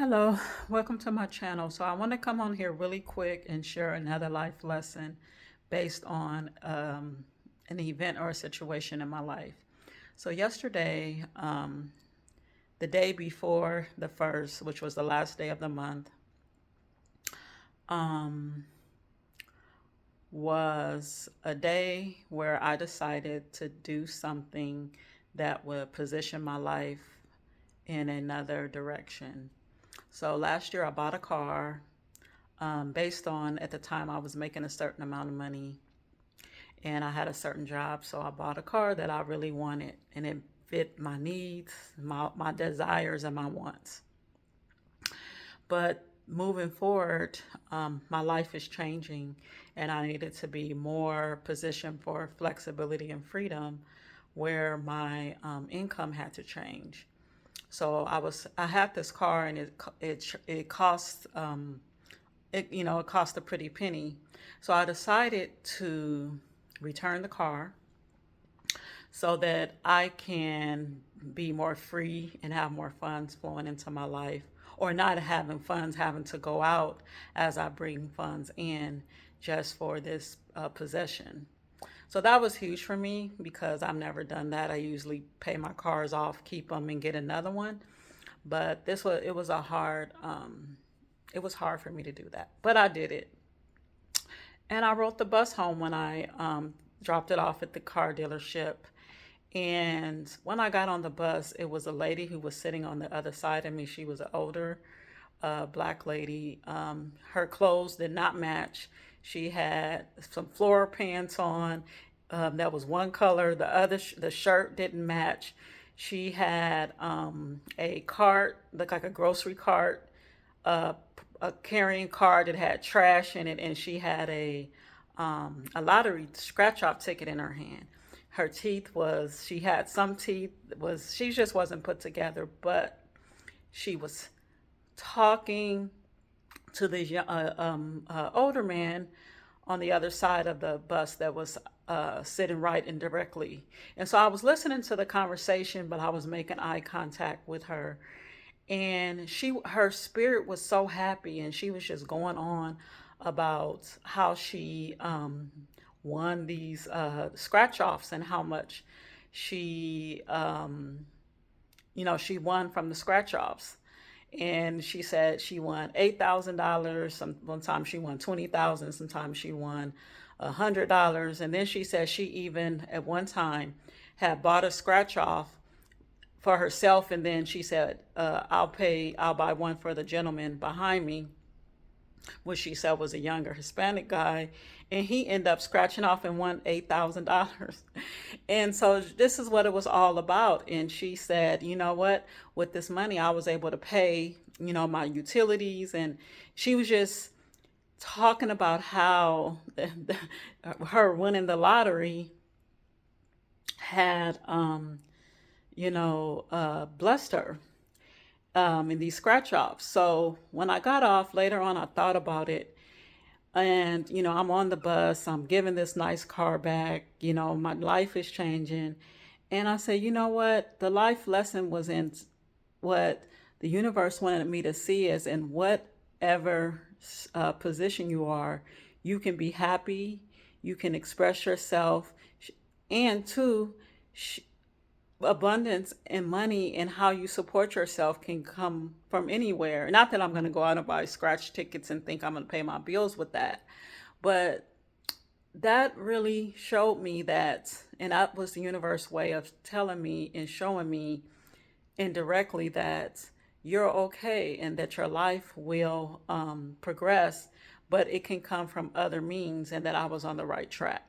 Hello, welcome to my channel. So I want to come on here really quick and share another life lesson based on an event or a situation in my life. So yesterday, the day before the first, which was the last day of the month, um, was a day where I decided to do something that would position my life in another direction. So last year I bought a car based on at the time I was making a certain amount of money and I had a certain job. So I bought a car that I really wanted and it fit my needs, my desires, and my wants. But moving forward, my life is changing and I needed to be more positioned for flexibility and freedom where my income had to change. So I had this car and it cost it cost a pretty penny. So I decided to return the car so that I can be more free and have more funds flowing into my life, or not having funds having to go out as I bring funds in just for this possession. So that was huge for me because I've never done that. I usually pay my cars off, keep them, and get another one. But it was hard for me to do that, but I did it. And I rode the bus home when I dropped it off at the car dealership. And when I got on the bus, it was a lady who was sitting on the other side of me. She was an older black lady. Her clothes did not match. She had some floor pants on that was one color. The shirt didn't match. She had a cart, looked like a grocery cart, uh, a carrying card that had trash in it, and she had a lottery scratch off ticket in her hand. Her teeth was she had some teeth was she just wasn't put together, but she was talking to this older man on the other side of the bus that was sitting right and directly. And so I was listening to the conversation, but I was making eye contact with her. And her spirit was so happy, and she was just going on about how she won these scratch offs and how much she, she won from the scratch offs. And she said she won $8,000. One time she won 20,000. Sometimes she won $100. And then she said she even at one time had bought a scratch off for herself, and then she said, I'll buy one for the gentleman behind me," which she said was a younger Hispanic guy, and he ended up scratching off and won $8,000. And so this is what it was all about. And she said, you know what, with this money I was able to pay, my utilities. And she was just talking about how her winning the lottery had blessed her in these scratch offs. So when I got off later on, I thought about it. And, I'm on the bus, I'm giving this nice car back, my life is changing. And I said, you know what? The life lesson was in what the universe wanted me to see is in whatever position you are, you can be happy, you can express yourself, and two, abundance and money and how you support yourself can come from anywhere. Not that I'm going to go out and buy scratch tickets and think I'm going to pay my bills with that, but that really showed me that, and that was the universe way of telling me and showing me indirectly that you're okay and that your life will progress, but it can come from other means, and that I was on the right track.